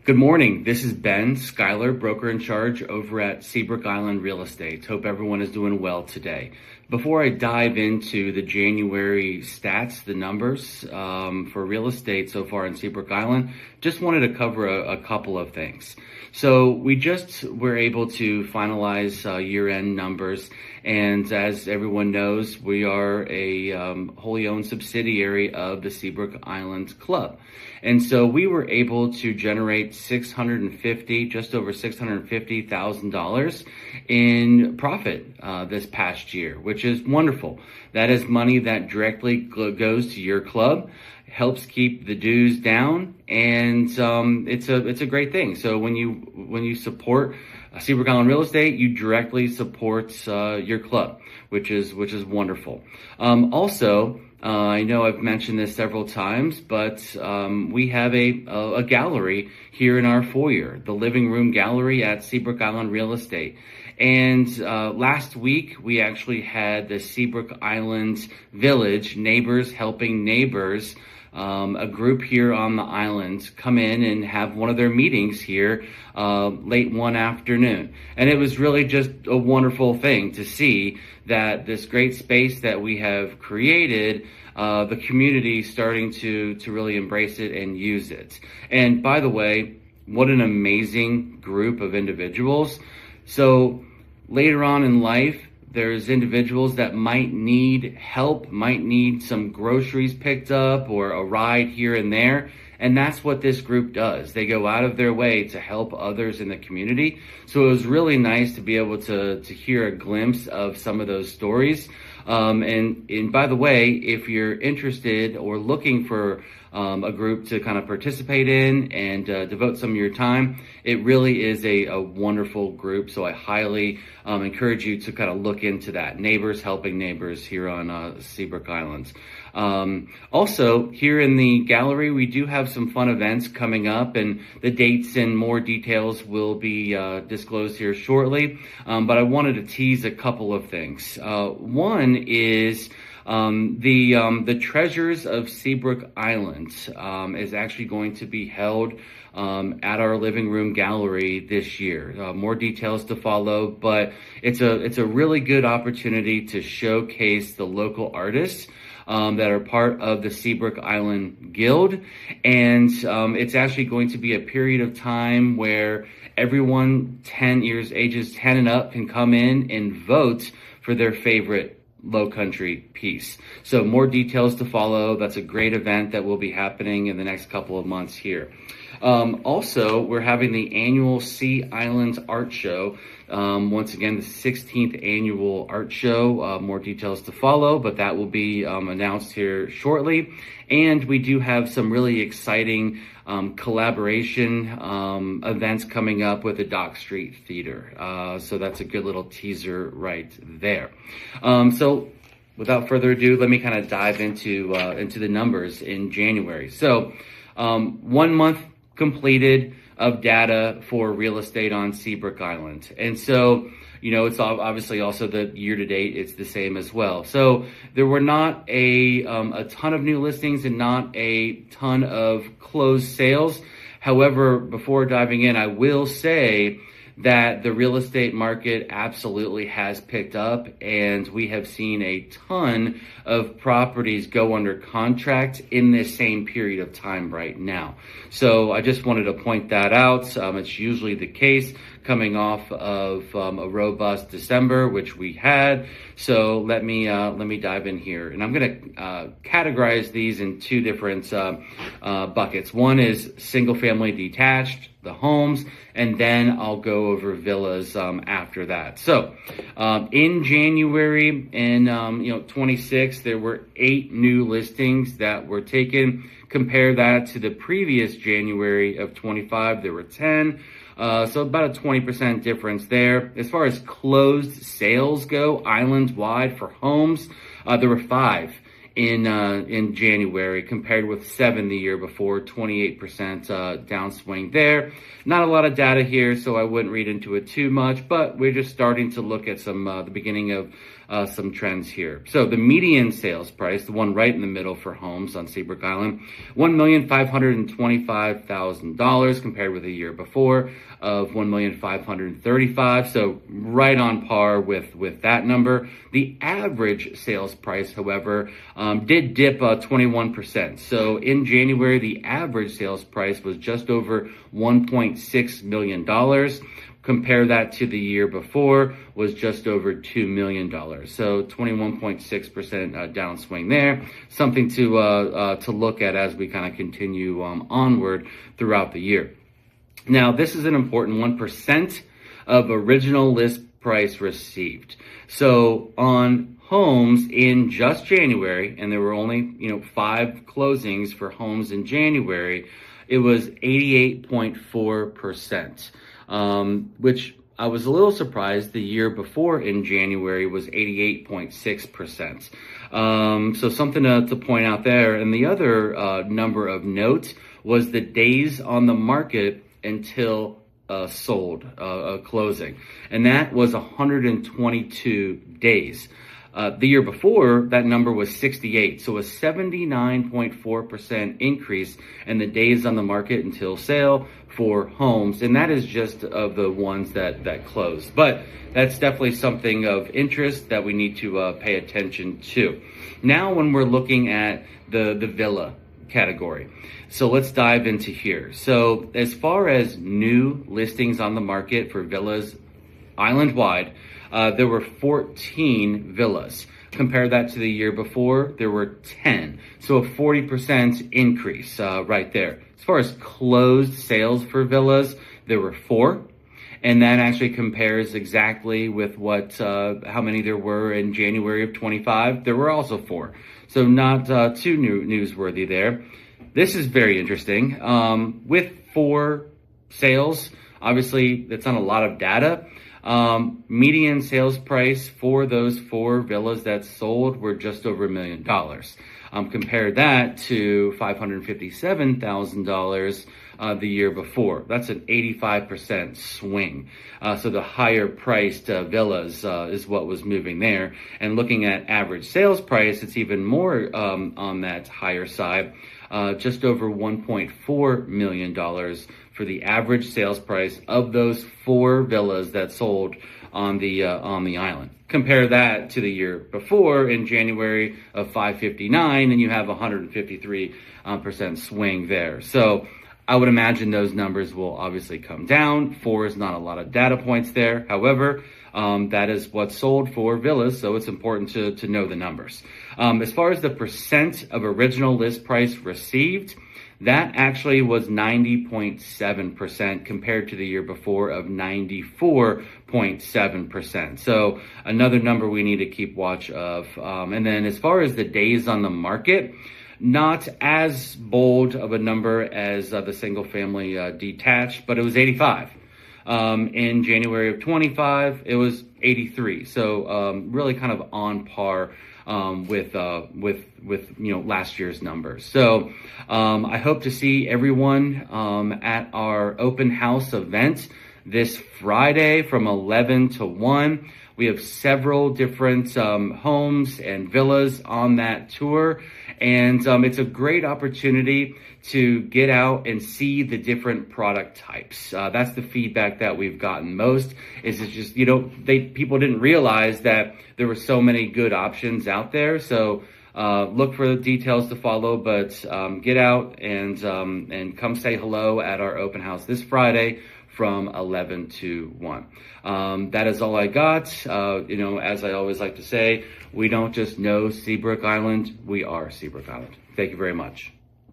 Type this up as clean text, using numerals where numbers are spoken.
Good morning. This is Ben, Schuyler, broker in charge over at Seabrook Island Real Estate. Hope everyone is doing well today. Before I dive into the January stats, the numbers for real estate so far in Seabrook Island, just wanted to cover a couple of things. So we just were able to finalize year-end numbers, and as everyone knows, we are a wholly owned subsidiary of the Seabrook Island Club. And so we were able to generate just over $650,000 in profit this past year, which is wonderful. That is money that directly goes to your club, helps keep the dues down, and it's a great thing. So when you support Seabrook Island Real Estate, you directly support your club, which is wonderful. Also, I know I've mentioned this several times, but we have a gallery here in our foyer, the living room gallery at Seabrook Island Real Estate. And last week, we actually had the Seabrook Island Village, Neighbors Helping Neighbors, a group here on the island, come in and have one of their meetings here late one afternoon. And it was really just a wonderful thing to see that this great space that we have created, the community starting to really embrace it and use it. And by the way, what an amazing group of individuals. So later on in life, there's individuals that might need help, might need some groceries picked up or a ride here and there. And that's what this group does. They go out of their way to help others in the community. So it was really nice to be able to hear a glimpse of some of those stories. And by the way, if you're interested or looking for a group to kind of participate in and devote some of your time, it really is a wonderful group. So I highly encourage you to kind of look into that. Neighbors Helping Neighbors here on Seabrook Islands. Also, here in the gallery, we do have some fun events coming up, and the dates and more details will be disclosed here shortly. But I wanted to tease a couple of things. One is the Treasures of Seabrook Island is actually going to be held at our living room gallery this year. More details to follow, but it's a really good opportunity to showcase the local artists that are part of the Seabrook Island Guild. And it's actually going to be a period of time where everyone ages 10 and up can come in and vote for their favorite low country piece. So more details to follow. That's a great event that will be happening in the next couple of months here. Also, we're having the annual Sea Islands Art Show. Once again, the 16th annual art show. More details to follow, but that will be announced here shortly. And we do have some really exciting collaboration events coming up with the Dock Street Theater. So that's a good little teaser right there. So without further ado, let me kind of dive into the numbers in January. So 1 month completed of data for real estate on Seabrook Island. And so, it's obviously also the year to date, it's the same as well. So there were not a ton of new listings and not a ton of closed sales. However, before diving in, I will say that the real estate market absolutely has picked up, and we have seen a ton of properties go under contract in this same period of time right now. So I just wanted to point that out. It's usually the case coming off of a robust December, which we had. So let me dive in here, and I'm going to categorize these in two different buckets. One is single family detached, the homes, and then I'll go over villas after that. So in January in 26, there were 8 new listings that were taken. Compare that to the previous January of 25, there were 10. So about a 20% difference there. As far as closed sales go, island-wide for homes, there were 5 in January compared with 7 the year before, 28% downswing there. Not a lot of data here, so I wouldn't read into it too much, but we're just starting to look at some the beginning of some trends here. So the median sales price, the one right in the middle for homes on Seabrook Island, $1,525,000 compared with a year before of $1,535,000. So right on par with that number. The average sales price, however, did dip 21%. So in January, the average sales price was just over $1.6 million. Compare that to the year before was just over $2 million. So 21.6% downswing there. Something to look at as we kind of continue onward throughout the year. Now, this is an important 1% of original list price received. So on homes in just January, and there were only 5 closings for homes in January, it was 88.4%. Which I was a little surprised. The year before in January was 88.6%. So something to point out there. And the other number of note was the days on the market until sold, closing. And that was 122 days. The year before, that number was 68. So a 79.4% increase in the days on the market until sale for homes. And that is just of the ones that closed. But that's definitely something of interest that we need to pay attention to. Now, when we're looking at the villa category. So let's dive into here. So as far as new listings on the market for villas island-wide, there were 14 villas. Compare that to the year before, there were 10. So a 40% increase right there. As far as closed sales for villas, there were 4. And that actually compares exactly with what how many there were in January of 25. There were also 4. So not too newsworthy there. This is very interesting. With 4 sales, obviously that's not a lot of data. Median sales price for those 4 villas that sold were just over $1 million. Compare that to $557,000 the year before. That's an 85% swing. So the higher priced villas is what was moving there. And looking at average sales price, it's even more on that higher side. Just over $1.4 million for the average sales price of those 4 villas that sold on the island. Compare that to the year before in January of $559, and you have a 153% swing there. So I would imagine those numbers will obviously come down. 4 is not a lot of data points there. However, that is what sold for villas, so it's important to know the numbers. As far as the percent of original list price received, that actually was 90.7% compared to the year before of 94.7%. So another number we need to keep watch of. And then as far as the days on the market, not as bold of a number as the single family detached, but it was 85. In January of 25, it was 83. So really kind of on par with last year's numbers. So I hope to see everyone at our open house event this Friday from 11 to 1. We have several different homes and villas on that tour, and it's a great opportunity to get out and see the different product types. That's the feedback that we've gotten most. Is it's just people didn't realize that there were so many good options out there. So look for the details to follow, but get out and come say hello at our open house this Friday from 11 to 1. That is all I got. As I always like to say, we don't just know Seabrook Island, we are Seabrook Island. Thank you very much.